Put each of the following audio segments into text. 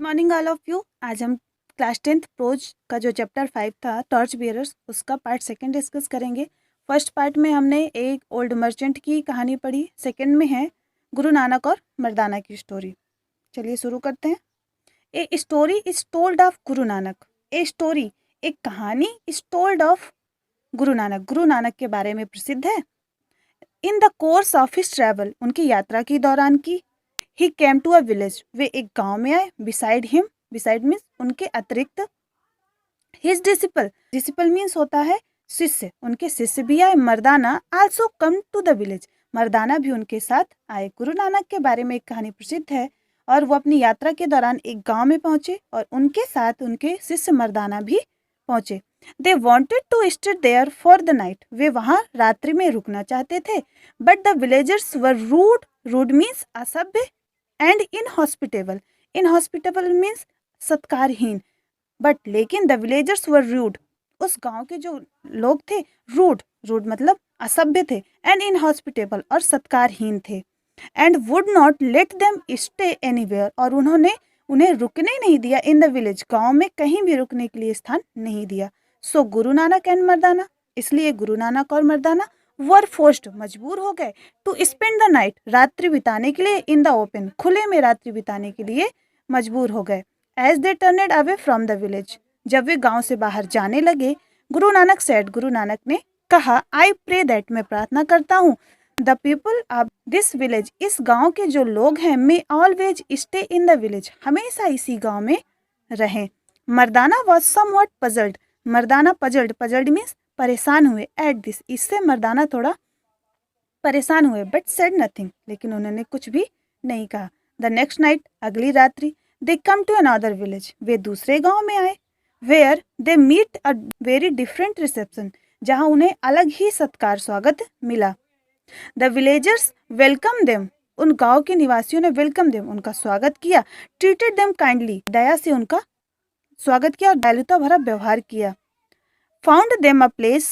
Morning all of you. आज हम class 10th pros का जो चैप्टर 5 था टॉर्च बियरर्स, उसका पार्ट सेकंड डिस्कस करेंगे। फर्स्ट पार्ट में हमने एक ओल्ड मर्चेंट की कहानी पढ़ी, सेकंड में है गुरु नानक और मर्दाना की स्टोरी। चलिए शुरू करते हैं। A story is told of Guru Nanak. A story, एक कहानी, is told of Guru Nanak, Guru Nanak के बारे में प्रसिद्ध है। In the course of his travel, उनकी यात्रा के दौरान की, ही केम टू अ विलेज, वे एक गांव में आए। बिसाइड हिम, बिसाइड मीन्स उनके अतिरिक्त, हिज डिसिपल, डिसिपल मीन्स होता है शिष्य, उनके शिष्य भी आए। Mardana also come to the village, Mardana भी उनके साथ आए। गुरु नानक के बारे में एक कहानी प्रसिद्ध है और वो अपनी यात्रा के दौरान एक गांव में पहुंचे और उनके साथ उनके शिष्य मर्दाना भी पहुंचे। They wanted to stay there for the night, वे वहां रात्रि में रुकना चाहते थे। But the villagers were rude, rude means असभ्य, एंड इनहॉस्पिटेबल, इनहॉस्पिटेबल मीन्स सत्कारहीन। बट लेकिन द विलेजर्स वर रूड, उस गांव के जो लोग थे रूड, रूड मतलब असभ्य थे, एंड इनहॉस्पिटेबल और सत्कारहीन थे। And would not let them stay anywhere, और उन्होंने उन्हें रुकने नहीं दिया। इन द विलेज, गांव में कहीं भी रुकने के लिए स्थान नहीं दिया। सो गुरु नानक एंड मर्दाना, इसलिए गुरु नानक और मर्दाना वर फोर्स्ड, मजबूर हो गए, टू स्पेंड द नाइट, रात्रि बिताने के लिए, इन द ओपन, खुले में रात्रि बिताने के लिए मजबूर हो गए। As they turned away from the village, जब वे गांव से बाहर जाने लगे, गुरु नानक सेड, गुरु नानक ने कहा, आई प्रे दैट, मैं प्रार्थना करता हूँ, the people of this village, इस गांव के जो लोग हैं, may always stay in the village, हमेशा इसी गांव में रहें। Mardana was somewhat puzzled, Mardana puzzled, puzzled means परेशान हुए, एट दिस, इससे मर्दाना थोड़ा परेशान हुए। बट सेड नथिंग, लेकिन उन्होंने कुछ भी नहीं कहा। द नेक्स्ट नाइट, अगली रात्रि, they come to another village, वे दूसरे गांव में आए। Where they meet a very different reception, जहां उन्हें अलग ही सत्कार स्वागत मिला। द विलेजर्स वेलकम देम, उन गांव के निवासियों ने वेलकम देम, उनका स्वागत किया। ट्रीटेड देम काइंडली, दया से उनका स्वागत किया और दयालुता भरा व्यवहार किया। Found them a place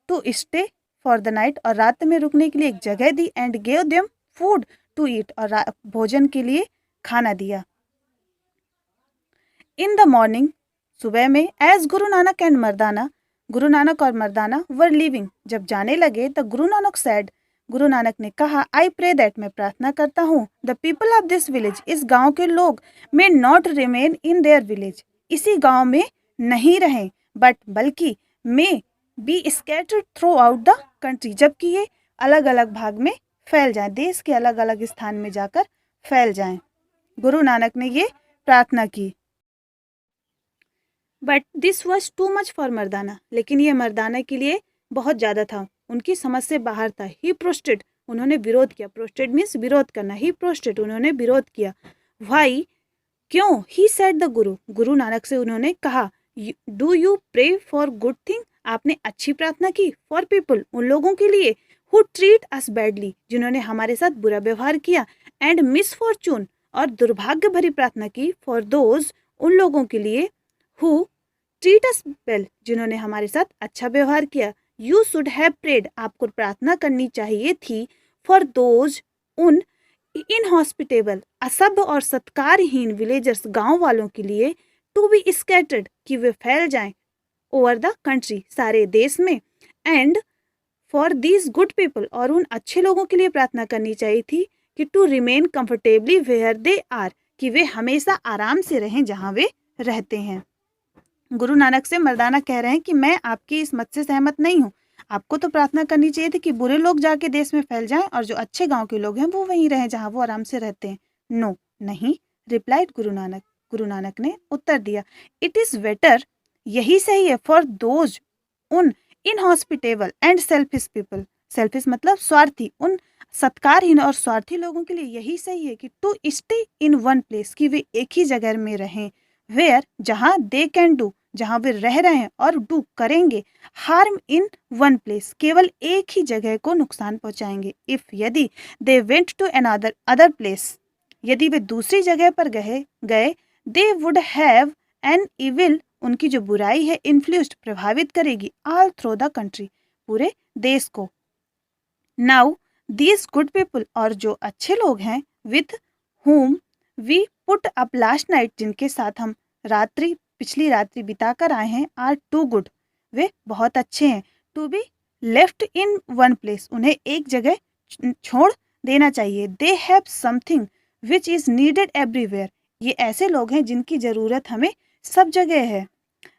to stay for the night, और रात में रुकने के लिए एक जगह दी। And gave them food to eat, और भोजन के लिए खाना दिया। इन द मॉर्निंग, सुबह में, एज गुरु नानक एंड मर्दाना, गुरु नानक और मर्दाना वर लिविंग, जब जाने लगे, द गुरु नानक सैड, गुरु नानक ने कहा, आई प्रे दैट, मैं प्रार्थना करता हूँ, the people of this village, इस गांव के लोग, may not remain in their village, इसी गांव में नहीं रहें, बट बल्कि may be scattered through out the country, जबकि ये अलग अलग भाग में फैल जाएं, देश के अलग अलग स्थान में जाकर फैल जाएं। गुरु नानक ने ये प्रार्थना की। But this was too much for Mardana, लेकिन ये मर्दाना के लिए बहुत ज़्यादा था, उनकी समझ से बाहर था। ही प्रोस्टेड, उन्होंने विरोध किया, प्रोस्टेड मीन्स विरोध करना, ही प्रोस्टेड, उन्होंने विरोध किया। वाई, क्यों? ही सेड द गुरु, गुरु नानक से उन्होंने कहा, do you pray for good thing, आपने अच्छी प्रार्थना की, फॉर पीपल, उन लोगों के लिए, हु ट्रीट अस बैडली, जिन्होंने हमारे साथ बुरा व्यवहार किया, एंड मिसफॉर्चून, और दुर्भाग्य भरी प्रार्थना की, फॉर दोज, उन लोगों के लिए, हु ट्रीट अस वेल, जिन्होंने हमारे साथ अच्छा व्यवहार किया। यू शुड हैव प्रेड, आपको प्रार्थना करनी चाहिए थी, फॉर दोज, उन इनहॉस्पिटेबल, असभ्य और सत्कारहीन विलेजर्स, गांव वालों के लिए, टू बी स्कैटर्ड, कि वे फैल जाएं, ओवर द कंट्री, सारे देश में, and for these good people, और उन अच्छे लोगों के लिए प्रार्थना करनी चाहिए थी कि to remain comfortably where they are, कि वे हमेशा आराम से रहें जहां वे रहते हैं। गुरु नानक से मर्दाना कह रहे हैं कि मैं आपकी इस मत से सहमत नहीं हूँ, आपको तो प्रार्थना करनी चाहिए थी कि बुरे लोग जाके देश में फैल जाएं और जो अच्छे गांव के लोग हैं वो वहीं रहें जहां वो आराम से रहते हैं। नो, नहीं, रिप्लाइड गुरु नानक, गुरु नानक ने उत्तर दिया, इट इज बेटर, यही सही है, फॉर दोज, उन inhospitable and selfish people, selfish मतलब स्वार्थी, उन सत्कारहीन और स्वार्थी लोगों के लिए यही सही है कि to stay in one place, कि वे एक ही जगह में रहें, वेयर, जहां दे कैन डू, जहां वे रह रहे हैं और डू करेंगे, हार्म इन वन प्लेस, केवल एक ही जगह को नुकसान पहुंचाएंगे। इफ, यदि, they went to another other place, यदि वे दूसरी जगह पर गए, they would have an evil, उनकी जो बुराई है, इन्फ्लुएंस्ड, प्रभावित करेगी, ऑल थ्रू द कंट्री, पूरे देश को। नाउ दीज गुड पीपल, और जो अच्छे लोग हैं, with whom we put up last night, जिनके साथ हम पिछली रात्रि बिता कर आए हैं, आर टू गुड, वे बहुत अच्छे हैं, to be left in one place, उन्हें एक जगह छोड़ देना चाहिए, they have something which is needed everywhere, ये ऐसे लोग हैं जिनकी ज़रूरत हमें सब जगह है,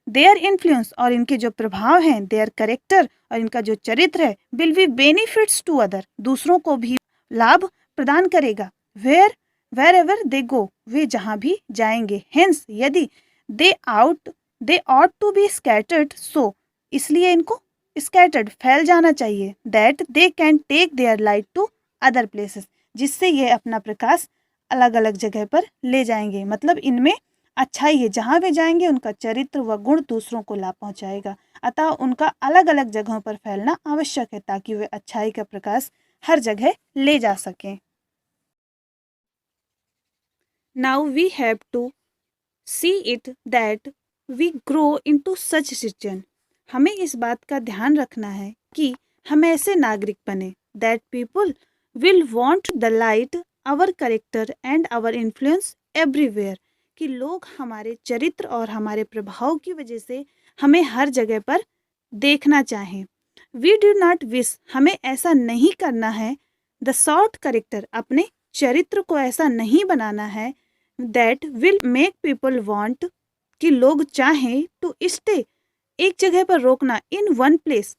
देयर इन्फ्लुएंस, और इनके जो प्रभाव हैं, देयर करेक्टर, और इनका जो चरित्र है, will be benefits to other, दूसरों को भी लाभ प्रदान करेगा, वेर एवर दे गो, वे जहाँ भी जाएंगे, हेंस यदि they ought to be scattered, so इसलिए इनको स्कैटर्ड फैल जाना चाहिए, that they can take their light to other places, जिससे ये अपना प्रकाश अलग अलग जगह पर ले जाएंगे, मतलब इनमें अच्छाई है, जहाँ वे जाएंगे उनका चरित्र व गुण दूसरों को लाभ पहुंचाएगा, अतः उनका अलग अलग जगहों पर फैलना आवश्यक है ताकि वे अच्छाई का प्रकाश हर जगह ले जा सकें। Now we have to see it that we grow into such citizen, हमें इस बात का ध्यान रखना है कि हम ऐसे नागरिक बने, that people will want the light our character and our influence everywhere, कि लोग हमारे चरित्र और हमारे प्रभाव की वजह से हमें हर जगह पर देखना चाहें। वी डू नॉट विश, हमें ऐसा नहीं करना है, द शॉर्ट करेक्टर, अपने चरित्र को ऐसा नहीं बनाना है, that will make people want, कि लोग चाहें, टू स्टे, एक जगह पर रोकना, इन वन प्लेस,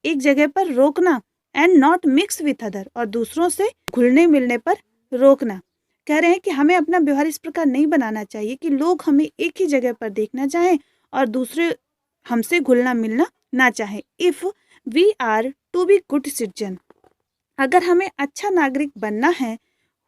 एक जगह पर रोकना, and not mix with other, और दूसरों से घुलने मिलने पर रोकना। कह रहे हैं कि हमें अपना व्यवहार इस प्रकार नहीं बनाना चाहिए कि लोग हमें एक ही जगह पर देखना चाहें और दूसरे हमसे घुलना मिलना ना चाहें। If we are to be good citizen, अगर हमें अच्छा नागरिक बनना है,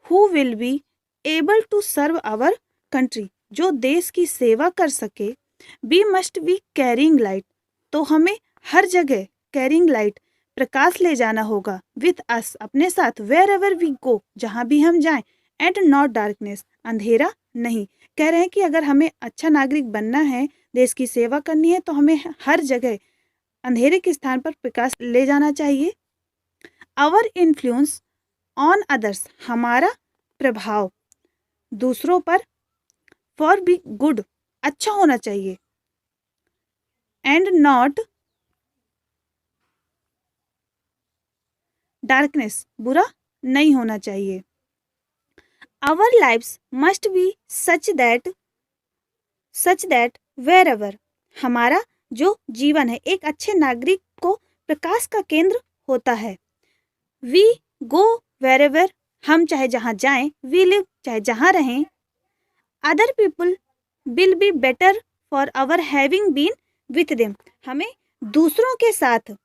who will be able to serve our country, जो देश की सेवा कर सके, we must be carrying light, तो हमें हर जगह कैरिंग लाइट, प्रकाश ले जाना होगा, विथ अस, अपने साथ, वेयर एवर वी गो, जहाँ भी हम जाएं, एंड नॉट डार्कनेस, अंधेरा नहीं। कह रहे हैं कि अगर हमें अच्छा नागरिक बनना है, देश की सेवा करनी है, तो हमें हर जगह अंधेरे के स्थान पर प्रकाश ले जाना चाहिए। आवर इन्फ्लुएंस ऑन अदर्स, हमारा प्रभाव दूसरों पर, फॉर बी गुड, अच्छा होना चाहिए, एंड नॉट डार्कनेस, बुरा नहीं होना चाहिए। Our lives must be such that wherever, हमारा जो जीवन है एक अच्छे नागरिक को प्रकाश का केंद्र होता है। वी गो वेर एवर, हम चाहे जहाँ जाएं, वी लिव, चाहे जहाँ रहें, other people will be better for our having been with them, हमें दूसरों के साथ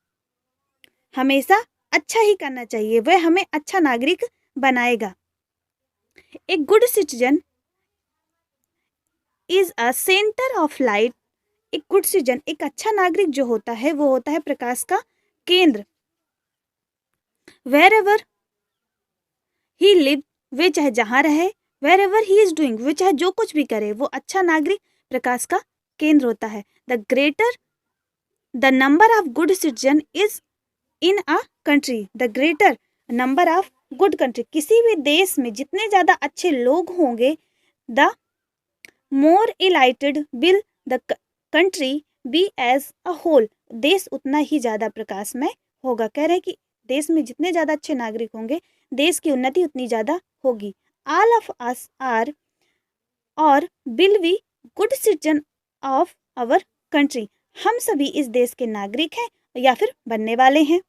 हमेशा अच्छा ही करना चाहिए, वह हमें अच्छा नागरिक बनाएगा। एक good citizen is a centre of light, एक गुड सिटीजन, एक अच्छा नागरिक जो होता है वो होता है प्रकाश का केंद्र। वेर एवर ही लिव, वे चाहे जहाँ रहे, wherever he is doing, वे चाहे जो कुछ भी करे, वो अच्छा नागरिक प्रकाश का केंद्र होता है। The greater the number of good citizen is in a country, the greater number of good country, किसी भी देश में जितने ज़्यादा अच्छे लोग होंगे, the more elated will the country be as a whole, देश उतना ही ज़्यादा प्रकाशमय होगा। कह रहे हैं कि देश में जितने ज़्यादा अच्छे नागरिक होंगे, देश की उन्नति उतनी ज़्यादा होगी। All of us are or will be good citizen of our country, हम सभी इस देश के नागरिक हैं या फिर बनने वाले हैं।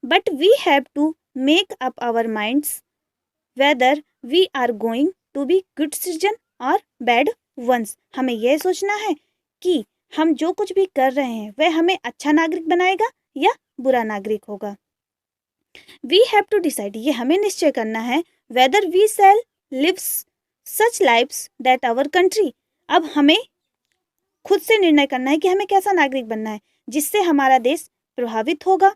But we have to make up our minds whether we are going to be good citizen or bad ones, हमें यह सोचना है कि हम जो कुछ भी कर रहे हैं वह हमें अच्छा नागरिक बनाएगा या बुरा नागरिक होगा। वी हैव टू डिसाइड, ये हमें निश्चय करना है, whether we shall live such lifes that our country, अब हमें खुद से निर्णय करना है कि हमें कैसा नागरिक बनना है जिससे हमारा देश प्रभावित होगा।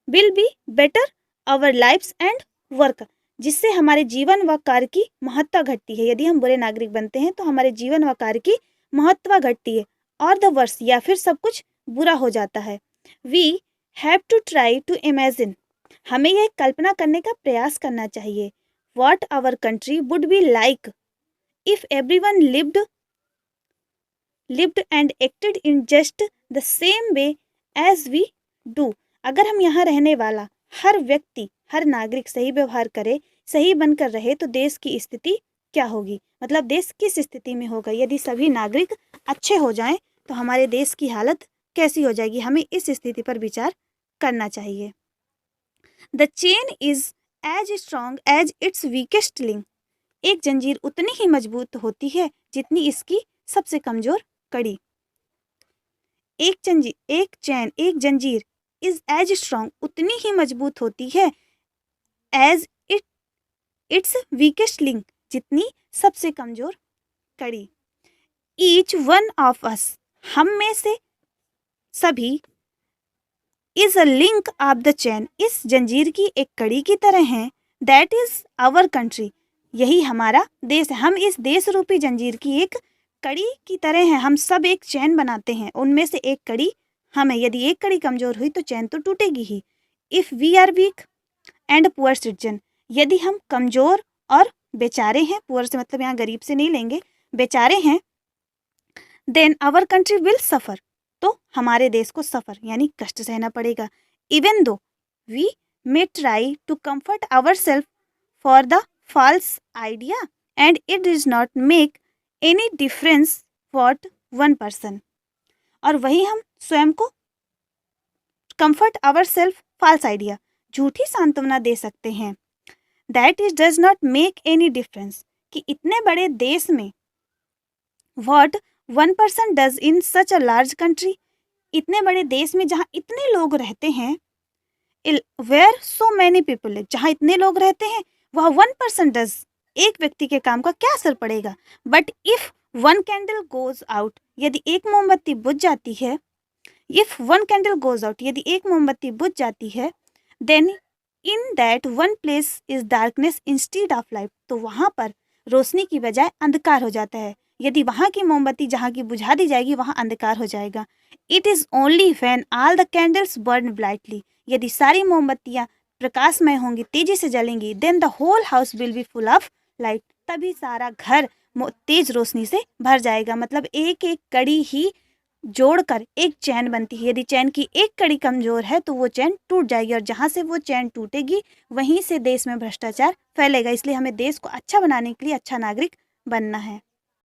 Will be better our lifes and work, जिससे हमारे जीवन व कार्य की महत्ता घटती है। यदि हम बुरे नागरिक बनते हैं तो हमारे जीवन व कार्य की महत्ता घटती है, और द वर्स, या फिर सब कुछ बुरा हो जाता है। We have to try to imagine, हमें यह कल्पना करने का प्रयास करना चाहिए, what our country would be like if everyone lived and acted in just the same way as we do. अगर हम यहाँ रहने वाला हर व्यक्ति, हर नागरिक सही व्यवहार करे, सही बनकर रहे तो देश की स्थिति क्या होगी, मतलब देश किस स्थिति में होगा। यदि सभी नागरिक अच्छे हो जाएं तो हमारे देश की हालत कैसी हो जाएगी, हमें इस स्थिति पर विचार करना चाहिए। The chain is as strong as its weakest link. एक जंजीर उतनी ही मजबूत होती है जितनी इसकी सबसे कमजोर कड़ी। एक जंजीर इज एज स्ट्रॉन्ग उतनी ही मजबूत होती है एज इट्स वीकेस्ट लिंक जितनी सबसे कमजोर कड़ी। ईच वन ऑफ अस हम में से सभी is a link of the chain इस जंजीर की एक कड़ी की तरह है। दैट इज आवर कंट्री यही हमारा देश है। हम इस देश रूपी जंजीर की एक कड़ी की तरह हैं। हम सब एक चैन बनाते हैं, उनमें से एक कड़ी हम है। यदि एक कड़ी कमजोर हुई तो चैन तो टूटेगी ही। If we are weak and poor citizen यदि हम कमजोर और बेचारे हैं, पुअर से मतलब यहाँ गरीब से नहीं लेंगे, बेचारे हैं, then our country will suffer तो हमारे देश को सफ़र यानी कष्ट सहना पड़ेगा। Even though we may try to comfort our self for the false idea and it does not make any difference what one person. और वही हम स्वयं को comfort our self false idea झूठी सांत्वना दे सकते हैं। That is does not make any difference कि इतने बड़े देश में what one person does in such a large country इतने बड़े देश में जहाँ इतने लोग रहते हैं, where so many people live जहाँ इतने लोग रहते हैं वह वन पर्सन डज एक व्यक्ति के काम का क्या असर पड़ेगा। But if one candle goes out यदि एक मोमबत्ती बुझ जाती है, if one candle goes out यदि एक मोमबत्ती बुझ जाती है, then in that one place is darkness instead of light तो वहाँ पर रोशनी की बजाय अंधकार हो जाता है। यदि वहाँ की मोमबत्ती जहाँ की बुझा दी जाएगी वहाँ अंधकार हो जाएगा। It is only when all the candles burn brightly यदि सारी मोमबत्तियाँ प्रकाशमय होंगी, तेजी से जलेंगी, then the whole house will be full of light तभी सारा घर तेज रोशनी से भर जाएगा। मतलब एक एक कड़ी ही जोड़कर एक चैन बनती है। यदि चैन की एक कड़ी कमजोर है तो वो चैन टूट जाएगी और जहाँ से वो चैन टूटेगी वहीं से देश में भ्रष्टाचार फैलेगा। इसलिए हमें देश को अच्छा बनाने के लिए अच्छा नागरिक बनना है।